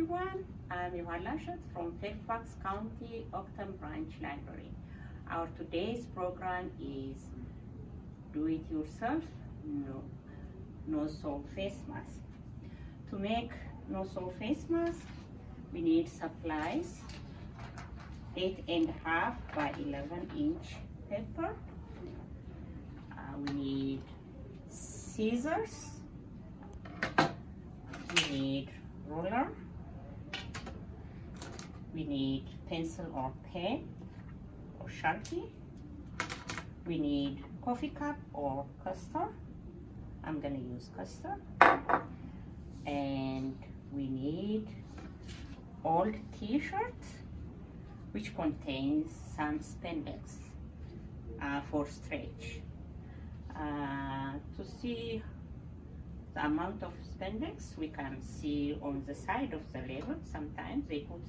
everyone, I'm Yohan Lashat from Fairfax County Octon Branch Library. Our today's program is Do It Yourself No-Sew Face Mask. To make no-sew face mask, we need supplies, 8.5 by 11-inch paper. We need scissors, we need ruler, we need pencil or pen or Sharpie, we need coffee cup or custard. I'm gonna use custard. And we need old t-shirt which contains some spandex for stretch. To see the amount of spandex, we can see on the side of the label. Sometimes they put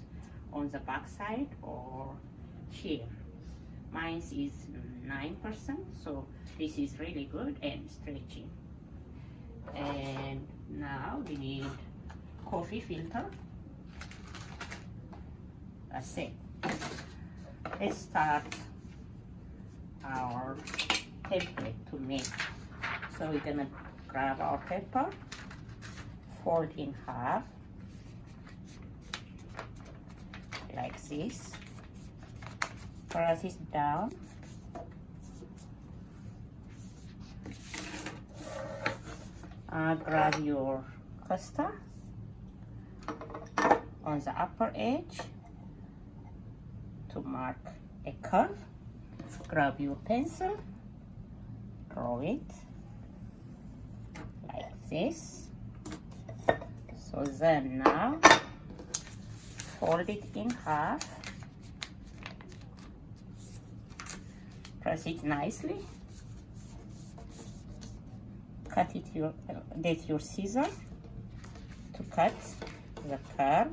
on the back side or here. Mine is 9%, so this is really good and stretchy. And now we need coffee filter. That's it. Let's start our template to make. So we're gonna grab our paper, fold in half like this, press it down, grab your custard on the upper edge to mark a curve, grab your pencil, draw it like this. So then now fold it in half, press it nicely, cut it get your scissors to cut the curve.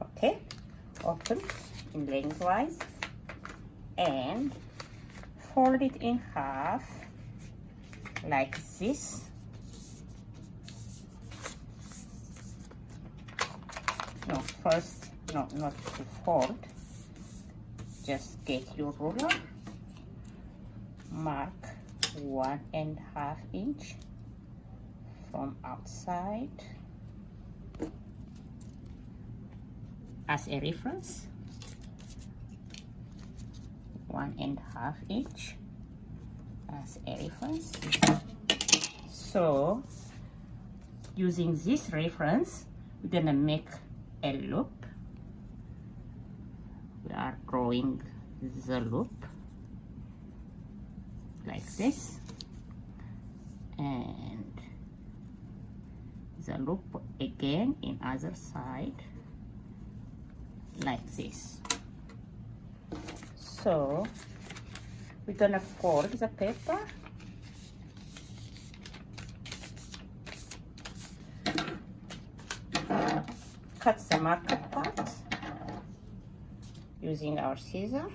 Okay, open in lengthwise and fold it in half like this. No, first, no, not to fold. Just get your ruler, mark 1.5 inch from outside as a reference, 1.5 inch as a reference. So using this reference, we're gonna make a loop. We are drawing the loop like this, and the loop again in other side like this. So we're gonna fold the paper, cut the marker part using our scissors.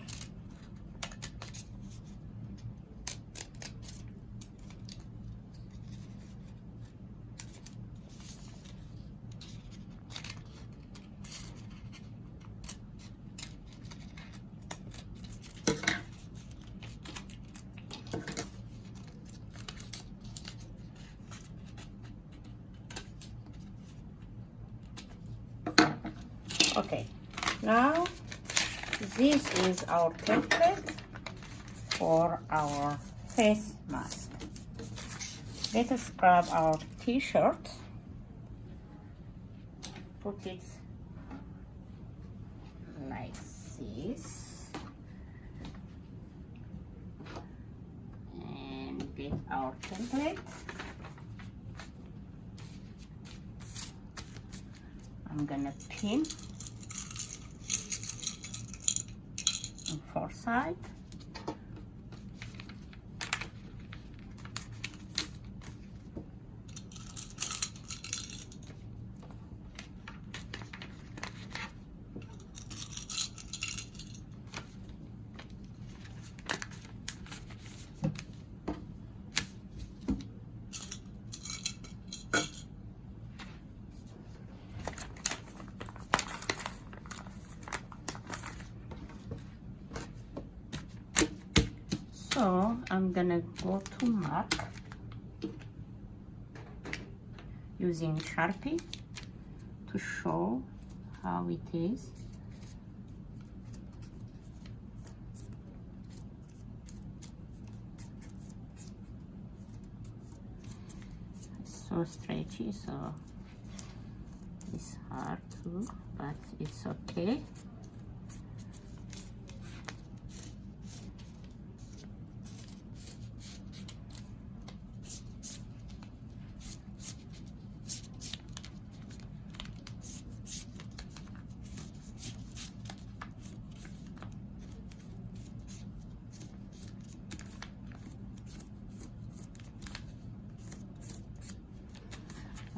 Okay, now this is our template for our face mask. Let us grab our t-shirt, put it like this, and get our template. I'm gonna pin on 4 sides. So I'm gonna go to mark using Sharpie to show how it is. It's so stretchy, so it's hard too, but it's okay.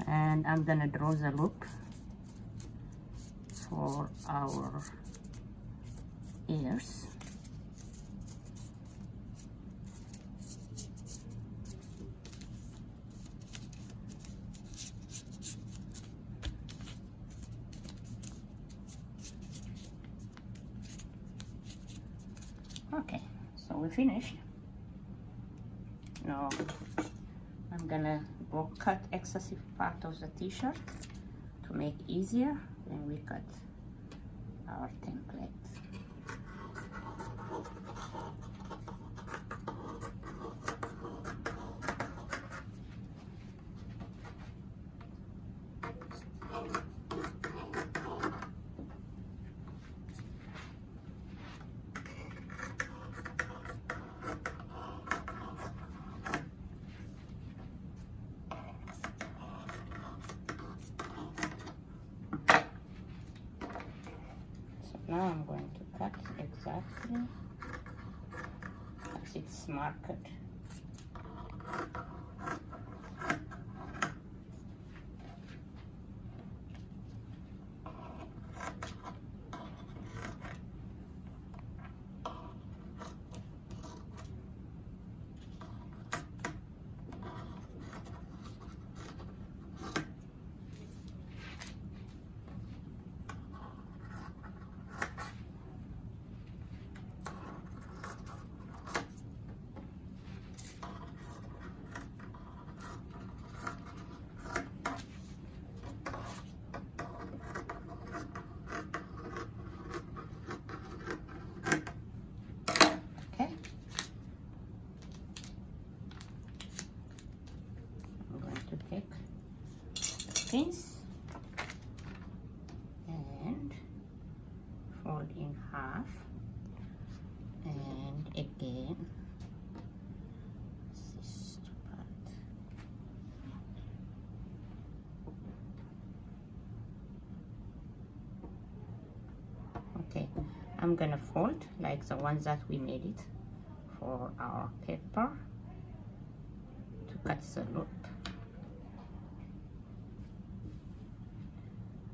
And I'm gonna draw the loop for our ears. Okay, so we finished. Now I'm gonna go cut excessive part of the t-shirt to make easier when we cut our template. Now I'm going to cut exactly as it's marked. Pins and fold in half, and again this part. Okay, I'm gonna fold like the ones that we made it for our paper to cut the loop.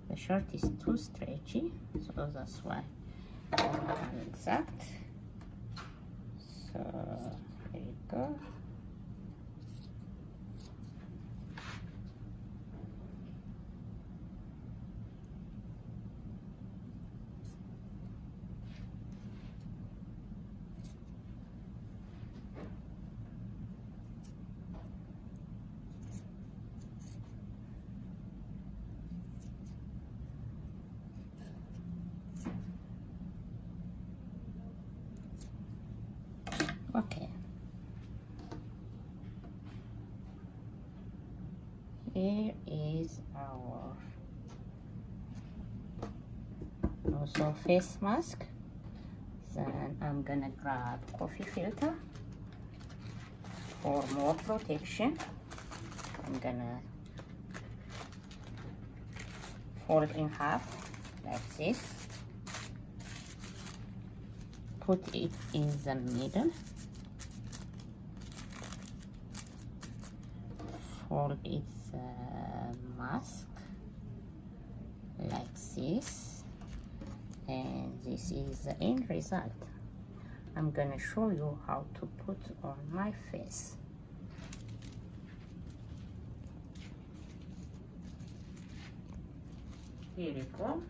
The shirt is too stretchy, so that's why I'm exact. So there you go. Okay, here is our also face mask. Then I'm gonna grab coffee filter for more protection. I'm gonna fold in half like this, put it in the middle, fold its mask like this, and this is the end result. I'm gonna show you how to put on my face. Here you go.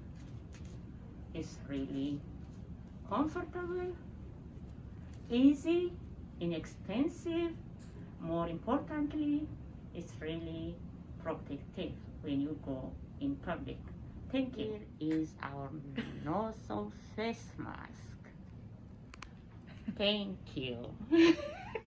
It's really comfortable, easy, inexpensive. More importantly, it's really protective when you go in public. Thank you. Here is our nasal face mask. Thank you.